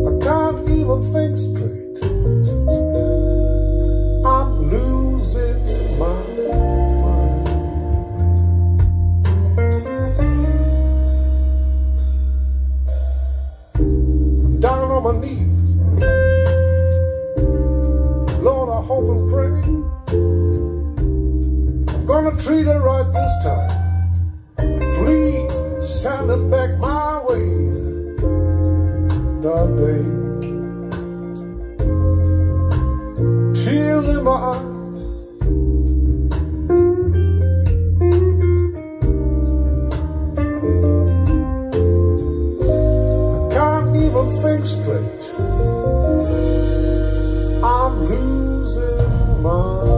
I can't even think straight. I'm losing my mind. I'm down on my knees. Lord, I hope and pray I'm gonna treat her right this time. Please send her back my way. Dark day, tears in my eyes. I can't even think straight. I'm losing my